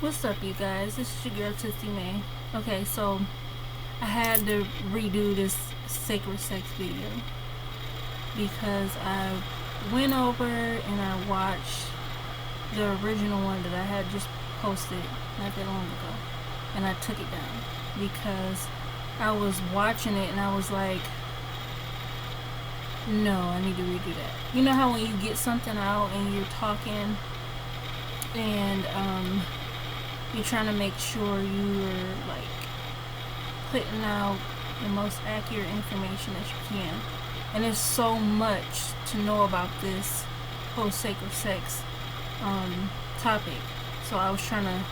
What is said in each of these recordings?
What's up, you guys? This is your girl Tootsie May. Okay, so I had to redo this sacred sex video because I went over and I watched the original one that I had just posted not that long ago, and I took it down because I was watching it and I was like, no, I need to redo that. You know how when you get something out and you're talking and you're trying to make sure you're like putting out the most accurate information that you can, and there's so much to know about this whole sacred sex topic, so I was trying to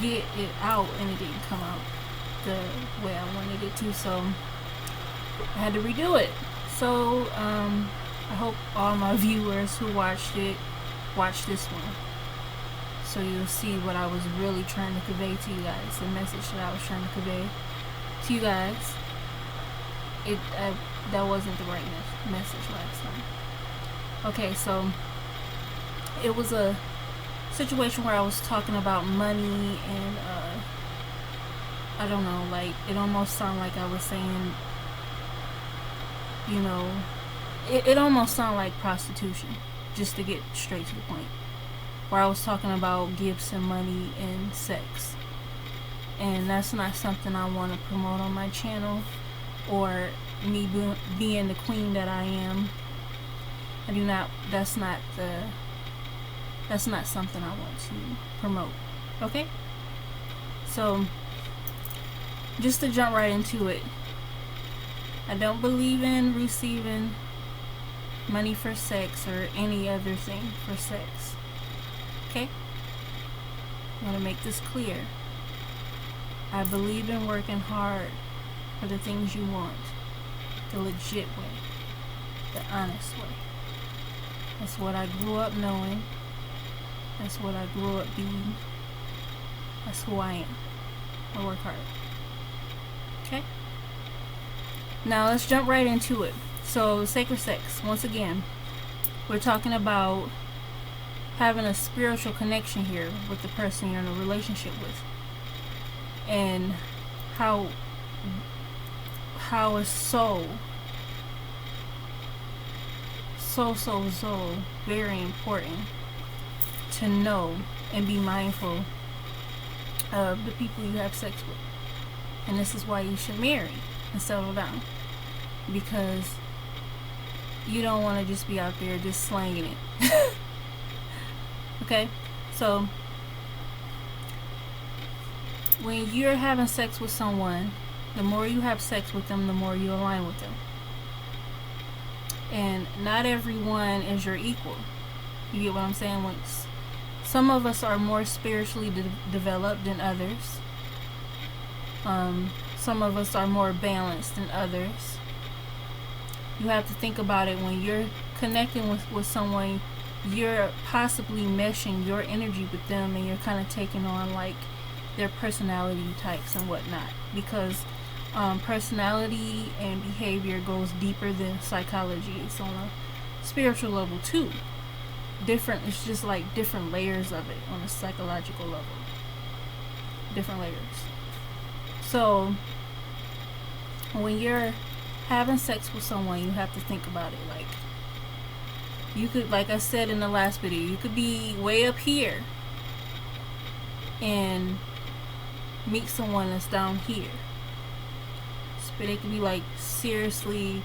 get it out and it didn't come out the way I wanted it to, so I had to redo it. So I hope all my viewers who watched it watch this one, so you'll see what I was really trying to convey to you guys, the message that I was trying to convey to you guys. That wasn't the right message last time. Okay, so it was a situation where I was talking about money and I don't know, like it almost sounded like I was saying, you know, it almost sounded like prostitution, just to get straight to the point, where I was talking about gifts and money and sex, and that's not something I want to promote on my channel, or me being the queen that I am. That's not something I want to promote. Okay, so just to jump right into it, I don't believe in receiving money for sex or any other thing for sex. Okay? I want to make this clear. I believe in working hard for the things you want, the legit way, the honest way. That's what I grew up knowing. That's what I grew up being. That's who I am. I work hard. Okay? Now let's jump right into it. So, sacred sex, once again, we're talking about having a spiritual connection here with the person you're in a relationship with, and how it's so very important to know and be mindful of the people you have sex with. And this is why you should marry and settle down, because you don't want to just be out there just slanging it. Okay, so when you're having sex with someone, the more you have sex with them, the more you align with them. And not everyone is your equal. You get what I'm saying? Some of us are more spiritually developed than others. Some of us are more balanced than others. You have to think about it. When you're connecting with someone, you're possibly meshing your energy with them, and you're kind of taking on like their personality types and whatnot, because personality and behavior goes deeper than psychology. It's on a spiritual level too. It's just like different layers of it on a psychological level. Different layers. So when you're having sex with someone, you have to think about it. Like, you could, like I said in the last video, you could be way up here and meet someone that's down here. But they could be like seriously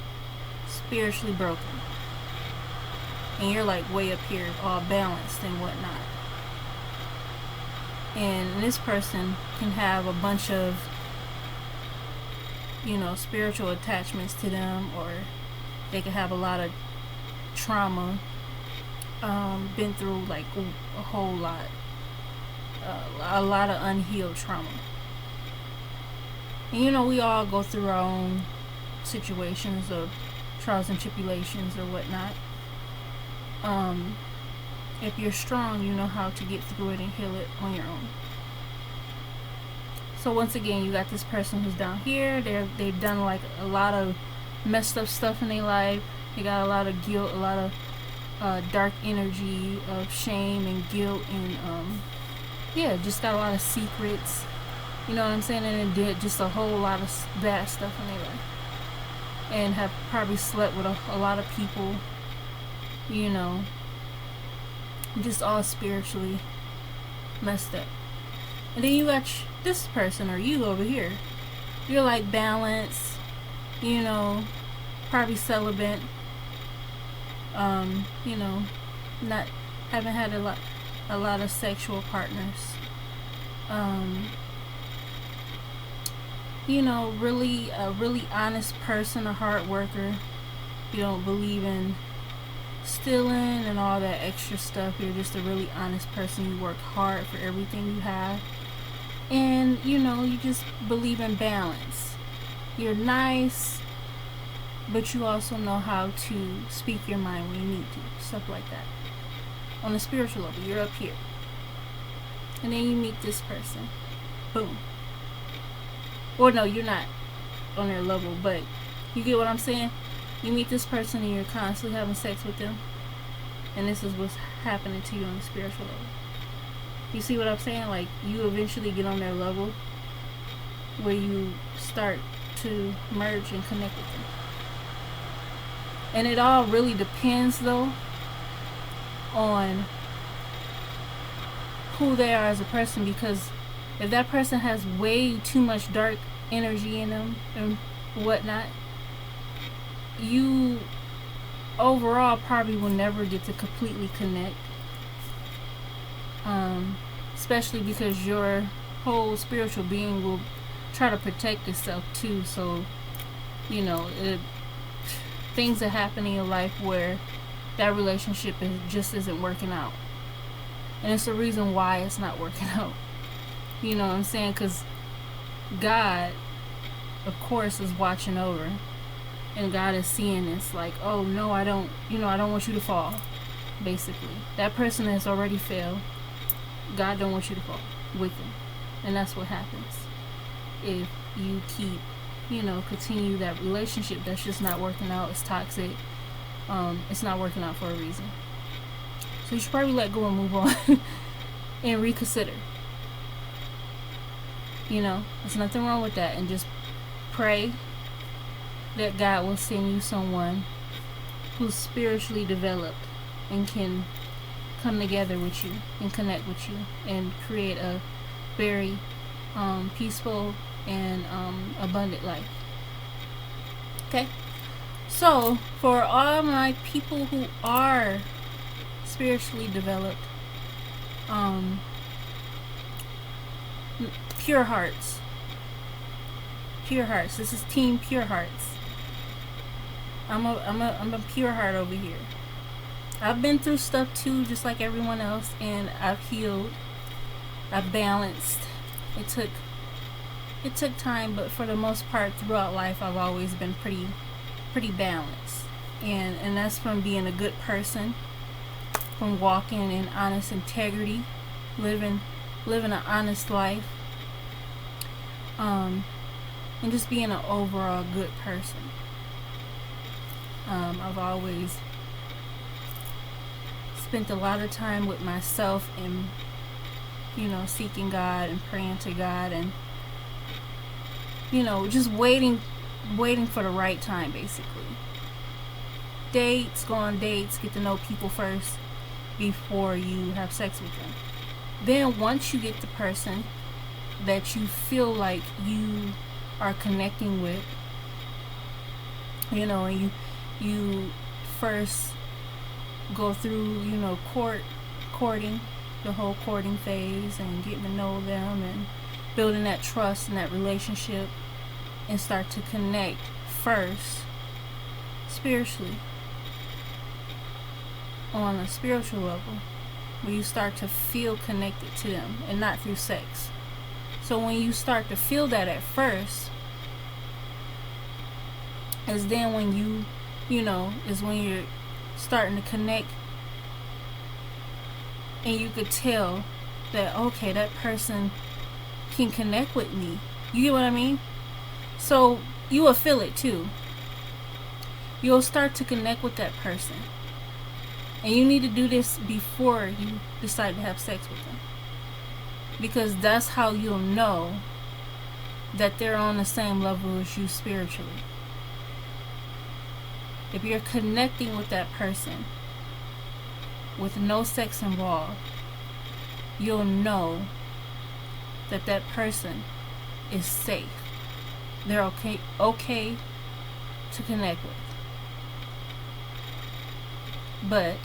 spiritually broken, and you're like way up here, all balanced and whatnot. And this person can have a bunch of, you know, spiritual attachments to them, or they could have a lot of trauma, been through like a whole lot, a lot of unhealed trauma. And you know, we all go through our own situations of trials and tribulations or whatnot. If you're strong, you know how to get through it and heal it on your own. So once again, you got this person who's down here. They've done like a lot of messed up stuff in their life. They got a lot of guilt, a lot of dark energy of shame and guilt and yeah, just got a lot of secrets. You know what I'm saying? And it did just a whole lot of bad stuff in their life. And have probably slept with a lot of people, you know, just all spiritually messed up. And then you got this person, or you over here. You're like balanced, you know, probably celibate, you know, not haven't had a lot of sexual partners. You know, really a really honest person, a hard worker. You don't believe in stealing and all that extra stuff. You're just a really honest person. You work hard for everything you have. And, you know, you just believe in balance. You're nice, but you also know how to speak your mind when you need to. Stuff like that. On a spiritual level, you're up here. And then you meet this person. Boom. Or no, you're not on their level, but you get what I'm saying? You meet this person and you're constantly having sex with them. And this is what's happening to you on the spiritual level. You see what I'm saying? Like, you eventually get on their level where you start to merge and connect with them. And it all really depends, though, on who they are as a person. Because if that person has way too much dark energy in them and whatnot, you overall probably will never get to completely connect. Especially because your whole spiritual being will try to protect itself too. So, you know, things that happen in your life where that relationship just isn't working out. And it's the reason why it's not working out. You know what I'm saying? Because God, of course, is watching over. And God is seeing this like, oh, no, I don't want you to fall. Basically. That person has already failed. God don't want you to fall with him. And that's what happens if you keep, continue that relationship that's just not working out. It's toxic. It's not working out for a reason. So you should probably let go and move on and reconsider. There's nothing wrong with that. And just pray that God will send you someone who's spiritually developed and can come together with you and connect with you and create a very peaceful and abundant life. Okay? So, for all my people who are spiritually developed, pure hearts. Pure hearts. This is Team Pure Hearts. I'm a pure heart over here. I've been through stuff too, just like everyone else, and I've healed. I've balanced. It took time, but for the most part throughout life I've always been pretty balanced. And that's from being a good person, from walking in honest integrity, living an honest life, and just being an overall good person. I've always spent a lot of time with myself and seeking God and praying to God and just waiting for the right time, basically. Go on dates, get to know people first before you have sex with them. Then once you get the person that you feel like you are connecting with, and you first go through courting, the whole courting phase, and getting to know them and building that trust and that relationship, and start to connect first spiritually, on a spiritual level, where you start to feel connected to them and not through sex. So when you start to feel that at first, is then when is when you're starting to connect, and you could tell that, okay, that person can connect with me. You get what I mean? So you will feel it too. You'll start to connect with that person. And you need to do this before you decide to have sex with them. because that's how you'll know that they're on the same level as you spiritually. If you're connecting with that person with no sex involved, you'll know that that person is safe. They're okay to connect with. But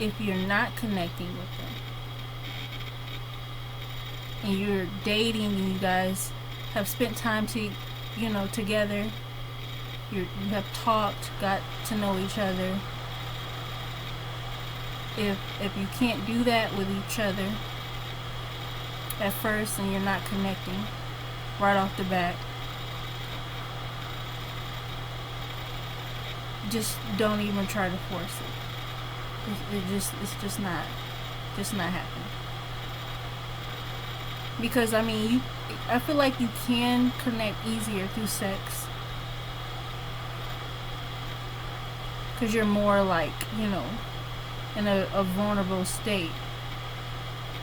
if you're not connecting with them and you're dating and you guys have spent time together, you have talked, got to know each other, if you can't do that with each other at first and you're not connecting right off the bat, just don't even try to force it. It's just not happening. Because I feel like you can connect easier through sex, because you're more like, in a vulnerable state.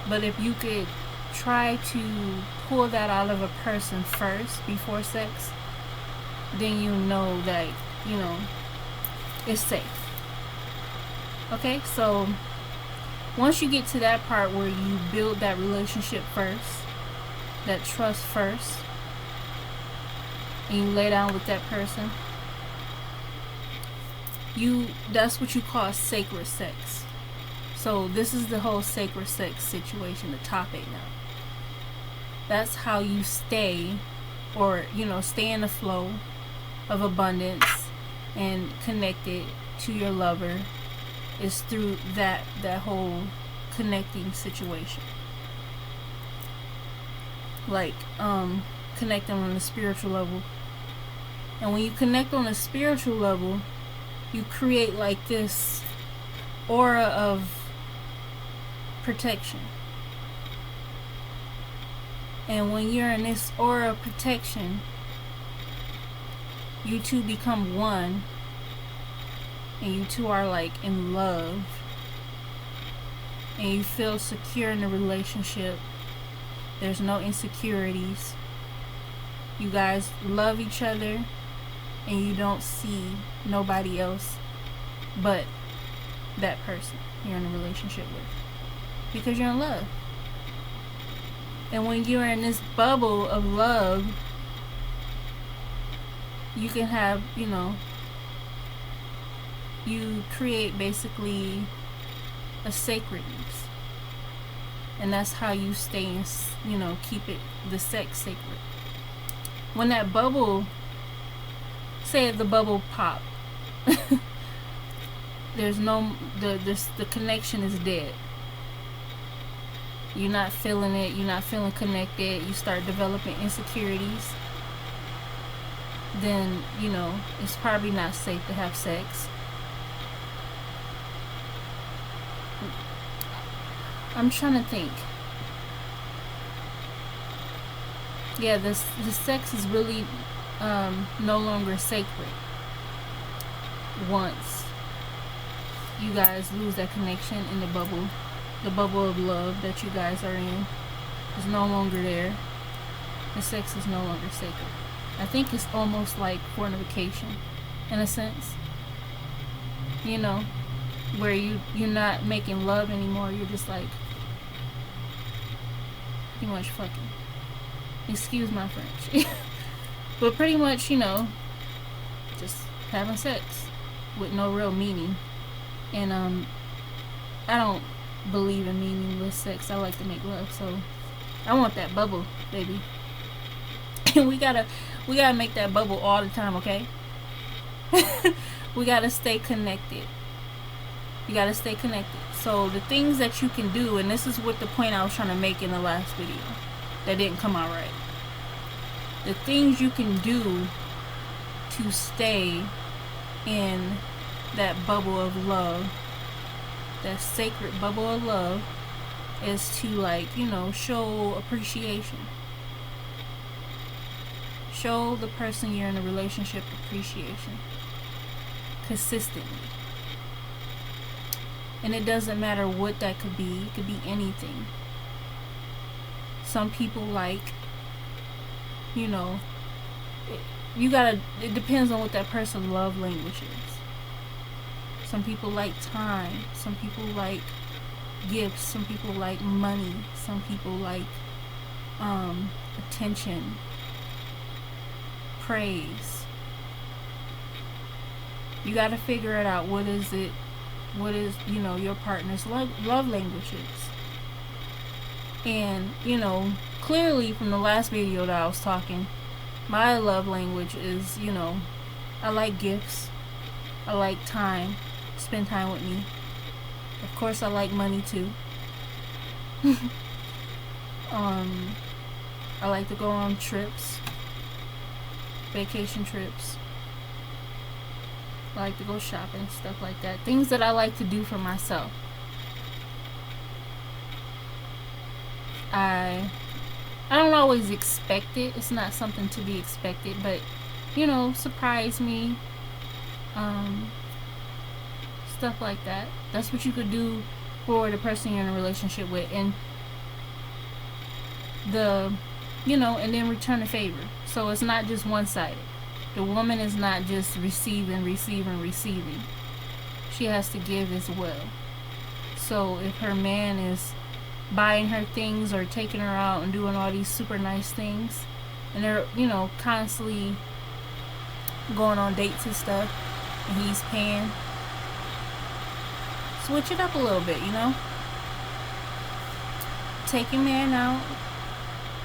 But if you could try to pull that out of a person first before sex, then you know that it's safe. Okay, so once you get to that part where you build that relationship first, that trust first, and you lay down with that person, that's what you call sacred sex. So this is the whole sacred sex situation, the topic now. That's how you stay in the flow of abundance and connected to your lover, is through that whole connecting situation. Like connecting on a spiritual level. And when you connect on a spiritual level, you create like this aura of protection. And when you're in this aura of protection, you two become one, and you two are like in love, and you feel secure in the relationship. There's no insecurities. You guys love each other, and you don't see nobody else but that person you're in a relationship with, because you're in love. And when you're in this bubble of love, you can have, you create basically a sacredness. And that's how you stay in, keep the sex sacred. When that bubble, say the bubble pop, there's the connection is dead. You're not feeling it, you're not feeling connected, you start developing insecurities, then, it's probably not safe to have sex. I'm trying to think. Yeah, the sex is really no longer sacred once you guys lose that connection in the bubble of love that you guys are in is no longer there. The sex is no longer sacred. I think it's almost like fornication in a sense, where you're not making love anymore, you're just like pretty much fucking, excuse my French, but pretty much, just having sex with no real meaning. And I don't believe in meaningless sex. I like to make love, so I want that bubble, baby. And we gotta make that bubble all the time, okay? We gotta stay connected. You gotta stay connected. So the things that you can do, and this is what the point I was trying to make in the last video that didn't come out right. The things you can do to stay in that bubble of love, that sacred bubble of love, is to show appreciation. Show the person you're in a relationship appreciation consistently. And it doesn't matter what that could be. It could be anything. Some people like, you know, it depends on what that person's love language is. Some people like time. Some people like gifts. Some people like money. Some people like attention, praise. You got to figure it out. What is, your partner's love language is. And, clearly from the last video that I was talking, my love language is, I like gifts. I like time. Spend time with me. Of course, I like money too. I like to go on trips, vacation trips. I like to go shopping, stuff like that. Things that I like to do for myself. I don't always expect it. It's not something to be expected, but surprise me. Stuff like that. That's what you could do for the person you're in a relationship with, and and then return a favor. So it's not just one-sided. The woman is not just receiving. She has to give as well. So if her man is buying her things or taking her out and doing all these super nice things, and they're, constantly going on dates and stuff, and he's paying, switch it up a little bit, Take your man out,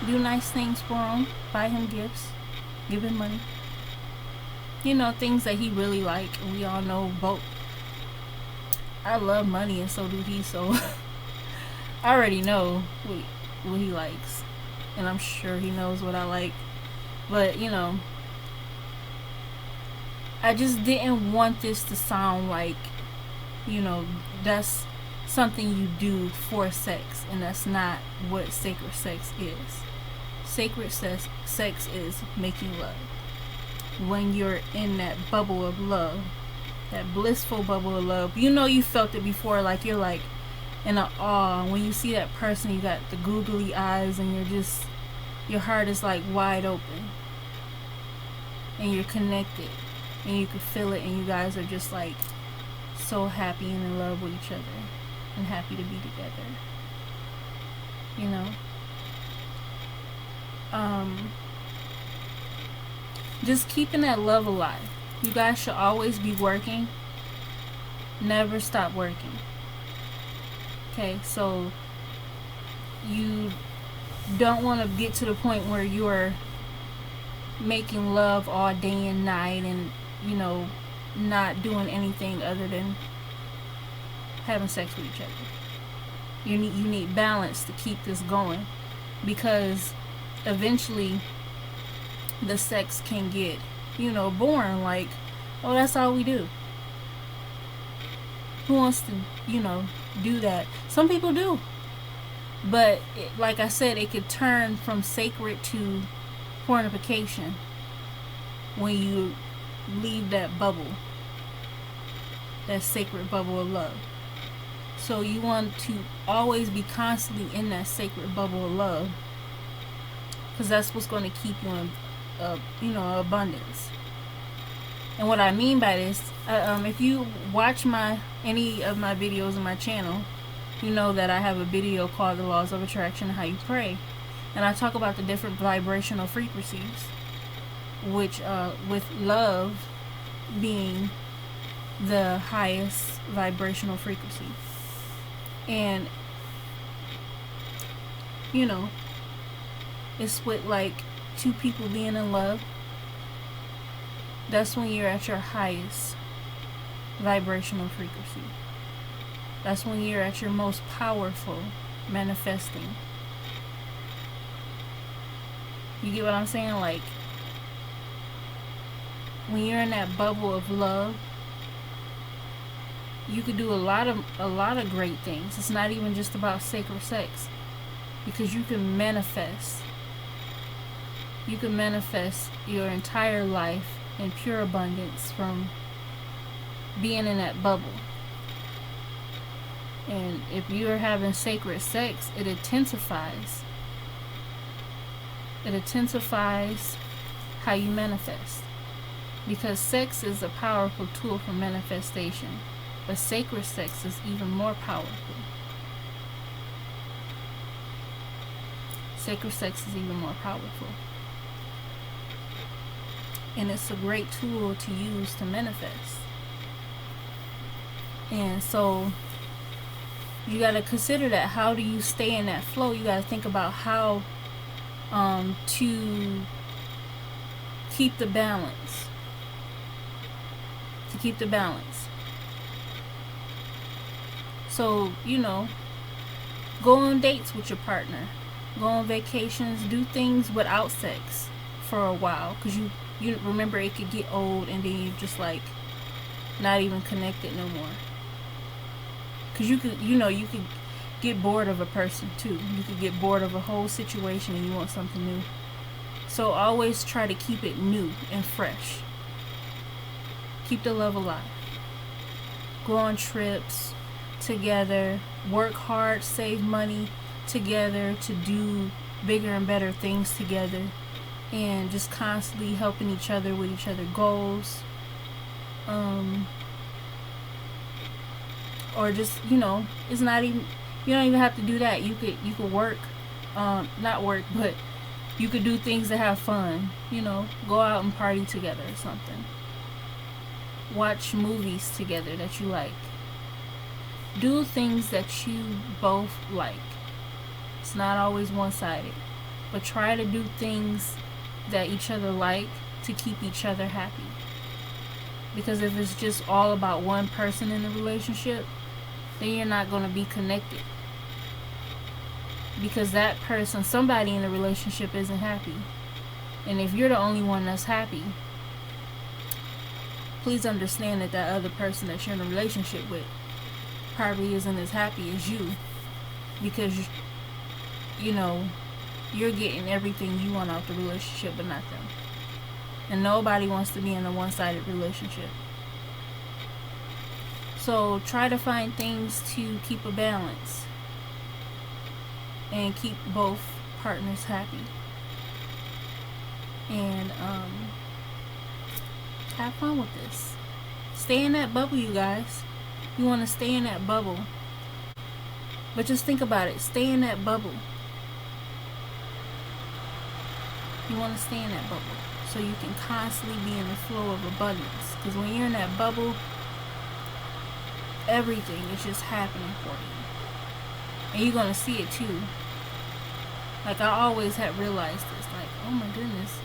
do nice things for him, buy him gifts, give him money. Things that he really like. We all know both. I love money, and so do he, so I already know what he likes, and I'm sure he knows what I like. But I just didn't want this to sound like that's something you do for sex, and that's not what sacred sex is. Sacred sex is making love. When you're in that bubble of love, that blissful bubble of love, you felt it before, like you're like in an awe. When you see that person, you got the googly eyes, and your heart is like wide open, and you're connected, and you can feel it, and you guys are just like so happy and in love with each other, and happy to be together. Just keeping that love alive. You guys should always be working. Never stop working. Okay, so you don't want to get to the point where you're making love all day and night, and not doing anything other than having sex with each other. You need balance to keep this going, because eventually the sex can get boring. Like, oh, that's all we do. Who wants to do that? Some people do, but like I said, it could turn from sacred to pornification when you leave that bubble, that sacred bubble of love. So you want to always be constantly in that sacred bubble of love, because that's what's going to keep you in abundance. And what I mean by this, if you watch any of my videos on my channel, you know that I have a video called The Laws of Attraction, How You Pray, and I talk about the different vibrational frequencies, which with love being the highest vibrational frequency. And it's with like two people being in love. That's when you're at your highest vibrational frequency. That's when you're at your most powerful manifesting. You get what I'm saying? Like, when you're in that bubble of love, you could do a lot of great things. It's not even just about sacred sex, because you can manifest. You can manifest your entire life in pure abundance from being in that bubble. And if you're having sacred sex, it intensifies It intensifies how you manifest. Because sex is a powerful tool for manifestation, but sacred sex is even more powerful. Sacred sex is even more powerful. And it's a great tool to use to manifest. And so you got to consider that. How do you stay in that flow? You got to think about how to keep the balance. To keep the balance. So, you know, go on dates with your partner. Go on vacations. Do things without sex for a while. Because you remember, it could get old and then you just like not even connected no more. Because you could get bored of a person too. You could get bored of a whole situation and you want something new. So always try to keep it new and fresh. Keep the love alive. Go on trips together. Work hard, save money together to do bigger and better things together. And just constantly helping each other with each other's goals. Or just, it's not even, you don't even have to do that. You could work, not work, but you could do things to have fun. Go out and party together or something. Watch movies together that you like. Do things that you both like. It's not always one-sided, but try to do things that each other like to keep each other happy. Because if it's just all about one person in the relationship, then you're not going to be connected. Because that person, somebody in the relationship isn't happy. And if you're the only one that's happy, please understand that that other person that you're in a relationship with probably isn't as happy as you. Because, you're getting everything you want out the relationship, but not them. And nobody wants to be in a one-sided relationship. So try to find things to keep a balance and keep both partners happy. And have fun with this. Stay in that bubble, you guys. You want to stay in that bubble. But just think about it. Stay in that bubble. You want to stay in that bubble so you can constantly be in the flow of abundance. Because when you're in that bubble, everything is just happening for you. And you're going to see it too. Like, I always had realized this. Like, oh my goodness,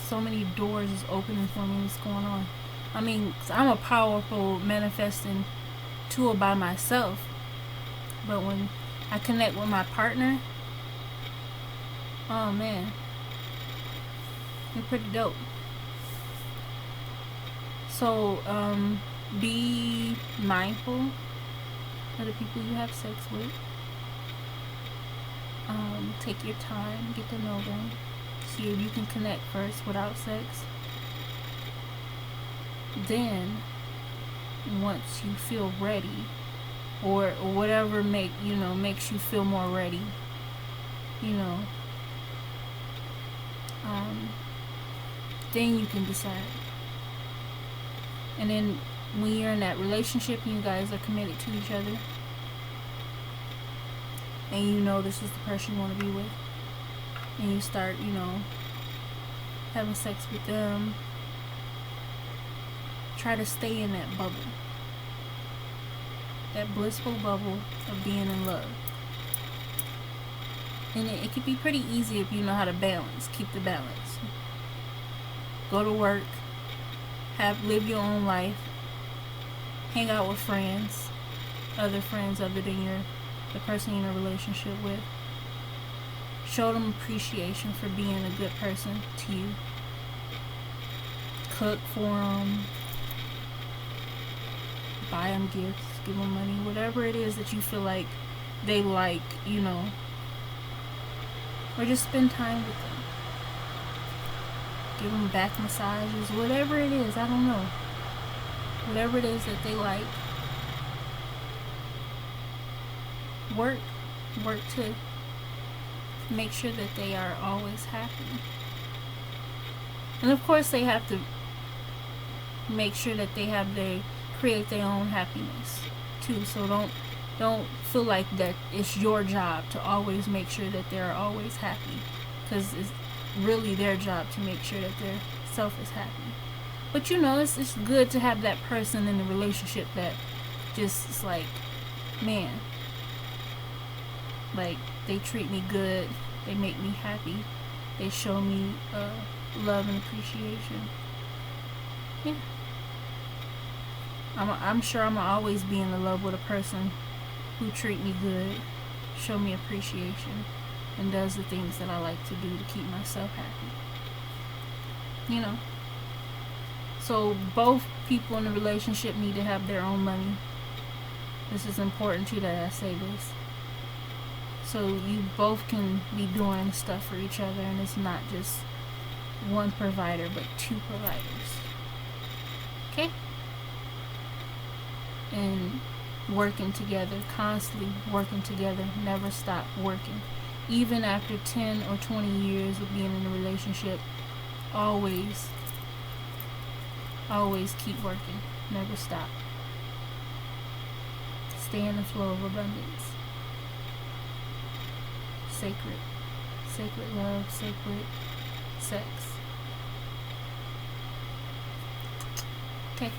so many doors is opening for me. What's going on? I mean, I'm a powerful manifesting tool by myself. But when I connect with my partner, oh man, they're pretty dope. So, be mindful of the people you have sex with. Take your time, get to know them. See if you can connect first without sex. Then, once you feel ready, or whatever makes you feel more ready, then you can decide. And then when you're in that relationship and you guys are committed to each other, and this is the person you want to be with, and you start having sex with them, try to stay in that bubble, that blissful bubble of being in love. And it can be pretty easy if you know how to balance. Keep the balance. Go to work, live your own life, hang out with friends, other friends other than the person you're in a relationship with. Show them appreciation for being a good person to you. Cook for them, buy them gifts, give them money, whatever it is that you feel like they like, or just spend time with them. Give them back massages, whatever it is, I don't know. Whatever it is that they like. Work to make sure that they are always happy. And of course they have to make sure that they create their own happiness too. So don't feel like that it's your job to always make sure that they're always happy, because it's really their job to make sure that their self is happy. But you know, it's good to have that person in the relationship that just is like, man, like they treat me good, they make me happy, they show me love and appreciation. Yeah, I'm sure I'm always be in love with a person who treat me good, show me appreciation, and does the things that I like to do to keep myself happy. You know. So both people in the relationship need to have their own money. This is important too that I say this. So you both can be doing stuff for each other, and it's not just one provider but two providers. Okay? And working together, constantly working together, never stop working. Even after 10 or 20 years of being in a relationship, always keep working, never stop. Stay in the flow of abundance. Sacred love, sacred sex. Okay.